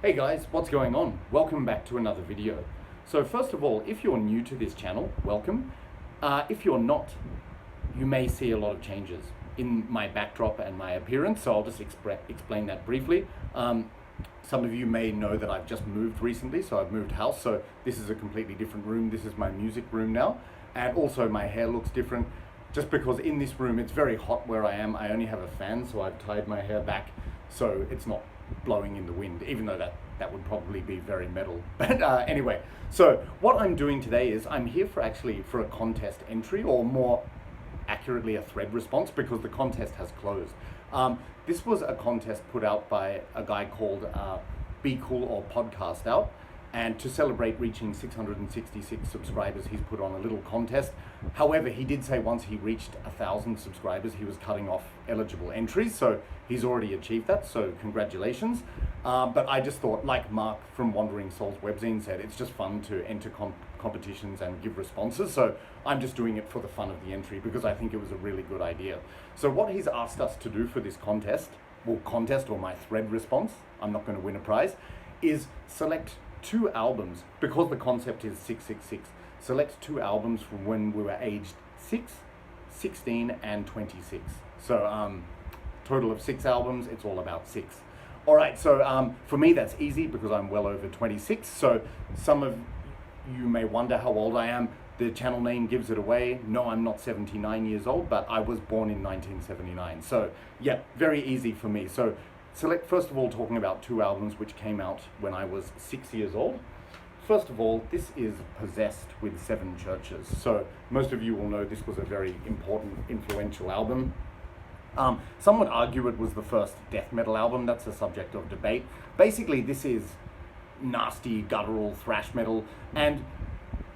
Hey guys, what's going on? Welcome back to another video. So first of all, if you're new to this channel, welcome. If you're not, you may see a lot of changes in my backdrop and my appearance, so I'll just explain that briefly. Some of you may know that I've just moved recently, so I've moved house, so this is a completely different room. This is my music room now, and also my hair looks different, just because in this room it's very hot where I am. I only have a fan, so I've tied my hair back so it's not blowing in the wind, even though that would probably be very metal. But anyway, so what I'm doing today is I'm here for a contest entry, or more accurately a thread response, because the contest has closed. This was a contest put out by a guy called Be Cool or Podcast Out, and to celebrate reaching 666 subscribers, he's put on a little contest. However, he did say once he reached 1,000 subscribers, he was cutting off eligible entries, so he's already achieved that, so congratulations. But I just thought, like Mark from Wandering Souls webzine said, it's just fun to enter competitions and give responses, so I'm just doing it for the fun of the entry because I think it was a really good idea. So what he's asked us to do for this contest or my thread response, I'm not going to win a prize, is select 2 albums, because the concept is 666, select 2 albums from when we were aged 6, 16 and 26. So total of 6 albums, it's all about 6. Alright, so for me that's easy because I'm well over 26, so some of you may wonder how old I am. The channel name gives it away. No, I'm not 79 years old, but I was born in 1979. So yeah, very easy for me. So select, first of all, talking about 2 albums which came out when I was 6 years old. First of all, this is Possessed with 7 Churches. So most of you will know this was a very important, influential album. Some would argue it was the first death metal album. That's a subject of debate. Basically, this is nasty, guttural thrash metal, and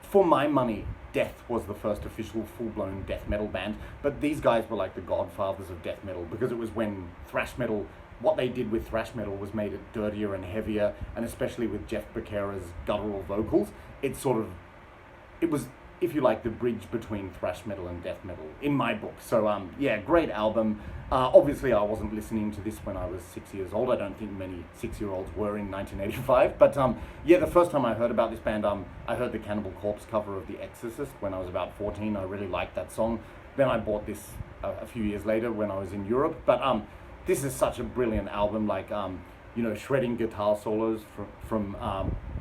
for my money, Death was the first official full-blown death metal band, but these guys were like the godfathers of death metal, because it was when thrash metal, what they did with thrash metal was made it dirtier and heavier, and especially with Jeff Becerra's guttural vocals, it was, if you like, the bridge between thrash metal and death metal, in my book. So yeah, great album. Obviously I wasn't listening to this when I was 6 years old. I don't think many 6-year-olds were in 1985, but yeah, the first time I heard about this band, I heard the Cannibal Corpse cover of The Exorcist when I was about 14. I really liked that song. Then I bought this a few years later when I was in Europe, but this is such a brilliant album, like you know, shredding guitar solos from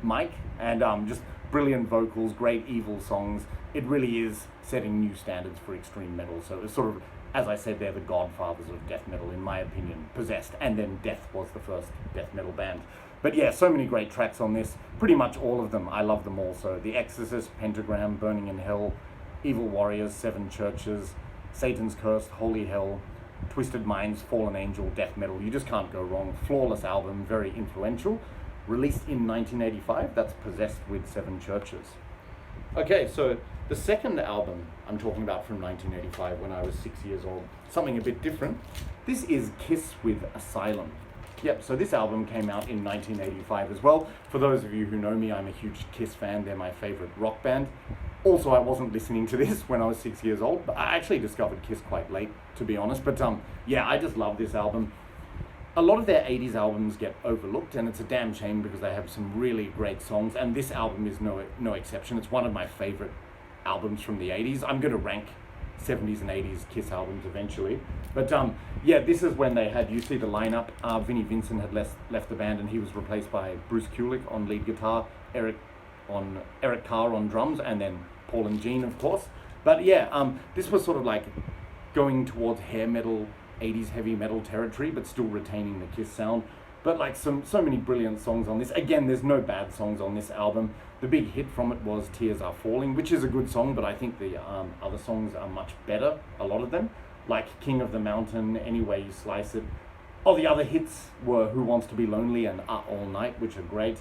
Mike, and just brilliant vocals, great evil songs. It really is setting new standards for extreme metal. So it's sort of, as I said, they're the godfathers of death metal, in my opinion. Possessed, and then Death was the first death metal band. But yeah, so many great tracks on this. Pretty much all of them. I love them all. So The Exorcist, Pentagram, Burning in Hell, Evil Warriors, 7 Churches, Satan's Curse, Holy Hell, Twisted Minds, Fallen Angel, death metal. You just can't go wrong. Flawless album, very influential. Released in 1985, that's Possessed with 7 Churches. Okay, so the second album I'm talking about from 1985, when I was 6 years old, something a bit different. This is Kiss with Asylum. Yep, so this album came out in 1985 as well. For those of you who know me, I'm a huge Kiss fan. They're my favorite rock band. Also, I wasn't listening to this when I was 6 years old, but I actually discovered Kiss quite late, to be honest. But yeah, I just love this album. A lot of their 80s albums get overlooked, and it's a damn shame because they have some really great songs, and this album is no exception. It's one of my favorite albums from the 80s. I'm going to rank 70s and 80s Kiss albums eventually. But yeah, this is when they had, you see the lineup, Vinnie Vincent had left the band, and he was replaced by Bruce Kulick on lead guitar, Eric Carr on drums, and then Paul and Gene, of course. But yeah, this was sort of like going towards hair metal, 80s heavy metal territory, but still retaining the Kiss sound. But like so many brilliant songs on this. Again, there's no bad songs on this album. The big hit from it was Tears Are Falling, which is a good song, but I think the other songs are much better, a lot of them. Like King of the Mountain, Any Way You Slice It. Oh, the other hits were Who Wants to Be Lonely and All Night, which are great.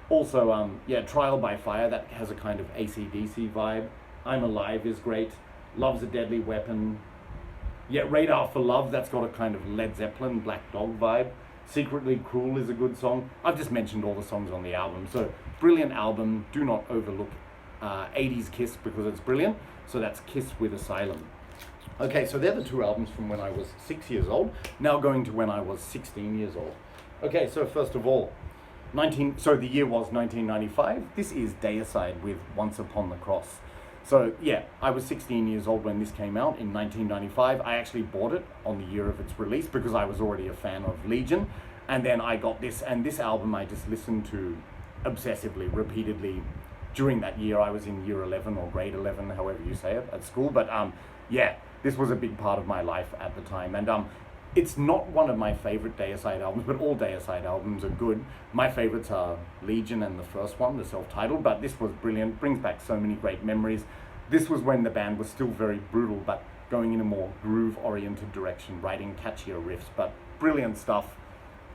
Also, yeah, Trial by Fire, that has a kind of AC/DC vibe. I'm Alive is great. Love's a Deadly Weapon. Yeah, Radar for Love, that's got a kind of Led Zeppelin, Black Dog vibe. Secretly Cruel is a good song. I've just mentioned all the songs on the album. So, brilliant album. Do not overlook 80s Kiss because it's brilliant. So that's Kiss with Asylum. Okay, so they're the 2 albums from when I was 6 years old. Now going to when I was 16 years old. Okay, so first of all, So the year was 1995. This is Deicide with Once Upon the Cross. So yeah, I was 16 years old when this came out in 1995. I actually bought it on the year of its release because I was already a fan of Legion. And then I got this, and this album I just listened to obsessively, repeatedly during that year. I was in year 11 or grade 11, however you say it, at school. But yeah, this was a big part of my life at the time. And it's not one of my favorite Deicide albums, but all Deicide albums are good. My favorites are Legion and the first one, the self-titled, but this was brilliant, brings back so many great memories. This was when the band was still very brutal, but going in a more groove-oriented direction, writing catchier riffs, but brilliant stuff.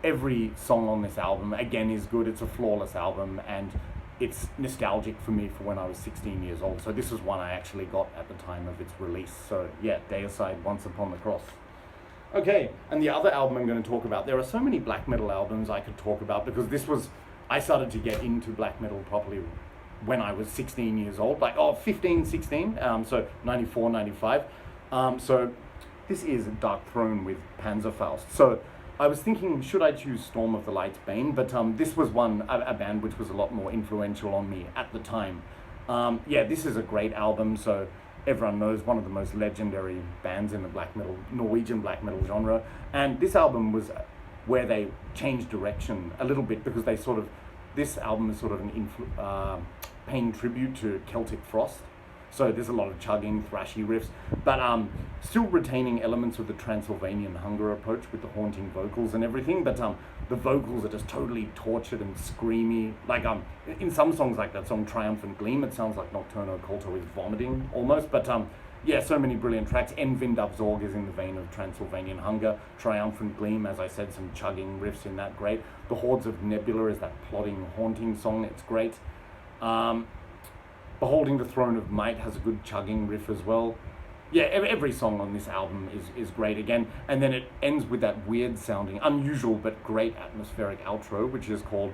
Every song on this album, again, is good. It's a flawless album, and it's nostalgic for me for when I was 16 years old. So this was one I actually got at the time of its release. So yeah, Deicide, Once Upon the Cross. Okay, and the other album I'm going to talk about, there are so many black metal albums I could talk about because I started to get into black metal properly when I was 16 years old, 15, 16, so 94, 95. So this is Darkthrone with Panzerfaust. So I was thinking, should I choose Storm of the Light's Bane? But this was a band which was a lot more influential on me at the time. Yeah, this is a great album, so everyone knows, one of the most legendary bands in the Norwegian black metal genre. And this album was where they changed direction a little bit because this album is sort of paying tribute to Celtic Frost. So there's a lot of chugging, thrashy riffs, but still retaining elements of the Transylvanian hunger approach with the haunting vocals and everything. But the vocals are just totally tortured and screamy. In some songs, like that song Triumphant Gleam, it sounds like Nocturno Culto is vomiting almost. But yeah, so many brilliant tracks. En Vindavzorg is in the vein of Transylvanian hunger. Triumphant Gleam, as I said, some chugging riffs in that, great. The Hordes of Nebula is that plodding, haunting song, it's great. Beholding the Throne of Might has a good chugging riff as well. Yeah, every song on this album is great again. And then it ends with that weird sounding, unusual but great atmospheric outro, which is called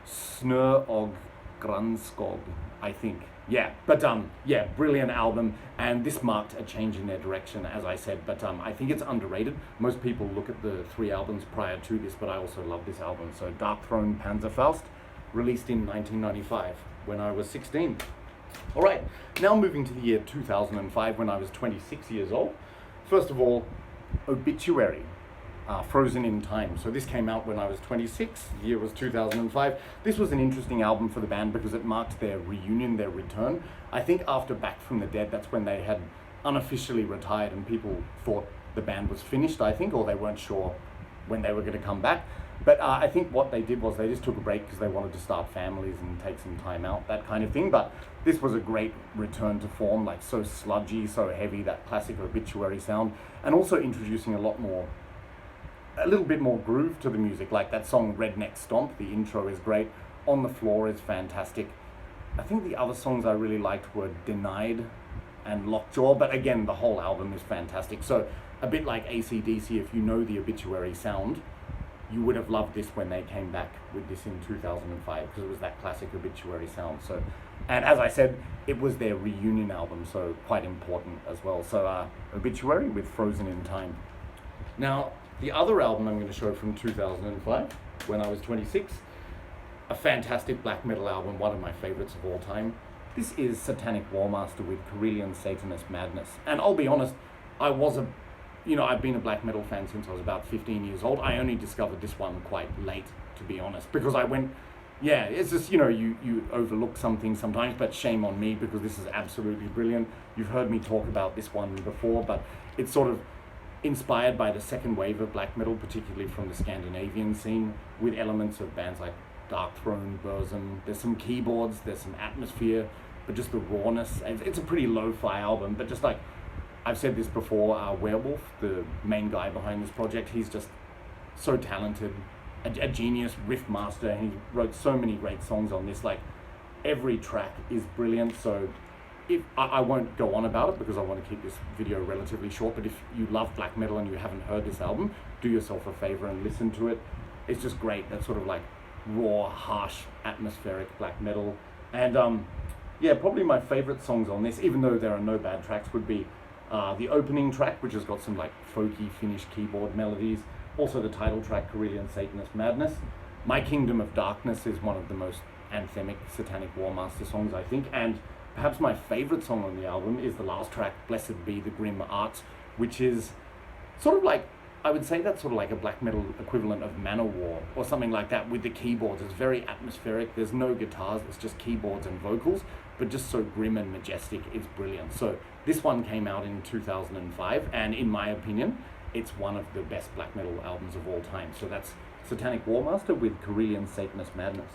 Snør og Granskog, I think. Yeah, but yeah, brilliant album. And this marked a change in their direction, as I said. But I think it's underrated. Most people look at the 3 albums prior to this, but I also love this album. So Darkthrone, Panzerfaust, released in 1995. When I was 16. All right, now moving to the year 2005 when I was 26 years old. First of all, Obituary, Frozen in Time. So this came out when I was 26, the year was 2005. This was an interesting album for the band because it marked their reunion, their return. I think after Back from the Dead, that's when they had unofficially retired and people thought the band was finished, I think, or they weren't sure when they were going to come back. But I think what they did was they just took a break because they wanted to start families and take some time out, that kind of thing. But this was a great return to form, like so sludgy, so heavy, that classic Obituary sound, and also introducing a little bit more groove to the music, like that song Redneck Stomp. The intro is great. On the Floor is fantastic. I think the other songs I really liked were Denied and Lockjaw, but again, the whole album is fantastic. So a bit like AC/DC, if you know the Obituary sound, you would have loved this when they came back with this in 2005 because it was that classic Obituary sound. So, and as I said, it was their reunion album, so quite important as well. So Obituary with Frozen in Time. Now, the other album I'm going to show from 2005, when I was 26, a fantastic black metal album, one of my favorites of all time. This is Satanic Warmaster with Karelian Satanist Madness. And I'll be honest, I've been a black metal fan since I was about 15 years old. I only discovered this one quite late, to be honest, because it's just, you overlook something sometimes, but shame on me because this is absolutely brilliant. You've heard me talk about this one before, but it's sort of inspired by the second wave of black metal, particularly from the Scandinavian scene, with elements of bands like Darkthrone, Burzum. There's some keyboards, there's some atmosphere, but just the rawness. It's a pretty lo-fi album, but just like, I've said this before, Werewolf, the main guy behind this project, he's just so talented, a genius riff master, and he wrote so many great songs on this. Like, every track is brilliant, so I won't go on about it because I want to keep this video relatively short, but if you love black metal and you haven't heard this album, do yourself a favor and listen to it. It's just great, that sort of like raw, harsh, atmospheric black metal. And yeah, probably my favorite songs on this, even though there are no bad tracks, would be the opening track, which has got some like folky Finnish keyboard melodies. Also the title track, Karelian Satanist Madness. My Kingdom of Darkness is one of the most anthemic satanic warmaster songs, I think, and perhaps my favorite song on the album is the last track, Blessed Be the Grim Art, which is sort of like, I would say that's sort of like a black metal equivalent of Manowar or something like that with the keyboards. It's very atmospheric. There's no guitars. It's just keyboards and vocals, but just so grim and majestic. It's brilliant. So this one came out in 2005, and in my opinion, it's one of the best black metal albums of all time. So that's Satanic Warmaster with Karelian Satanist Madness.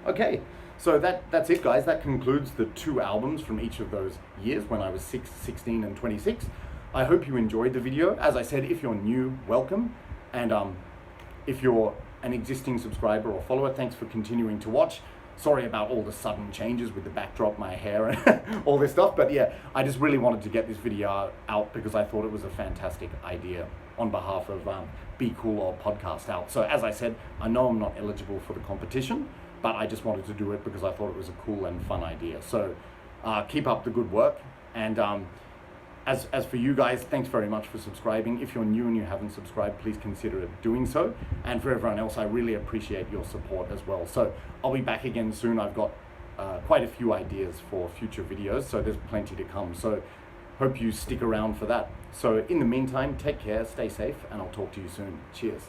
Okay, so that's it, guys. That concludes the 2 albums from each of those years when I was 6, 16, and 26. I hope you enjoyed the video. As I said, if you're new, welcome. And if you're an existing subscriber or follower, thanks for continuing to watch. Sorry about all the sudden changes with the backdrop, my hair, and all this stuff. But yeah, I just really wanted to get this video out because I thought it was a fantastic idea on behalf of Be Cool or Podcast Out. So as I said, I know I'm not eligible for the competition, but I just wanted to do it because I thought it was a cool and fun idea. So keep up the good work. And as for you guys, thanks very much for subscribing. If you're new and you haven't subscribed, please consider doing so. And for everyone else, I really appreciate your support as well. So I'll be back again soon. I've got quite a few ideas for future videos, so there's plenty to come. So hope you stick around for that. So in the meantime, take care, stay safe, and I'll talk to you soon. Cheers.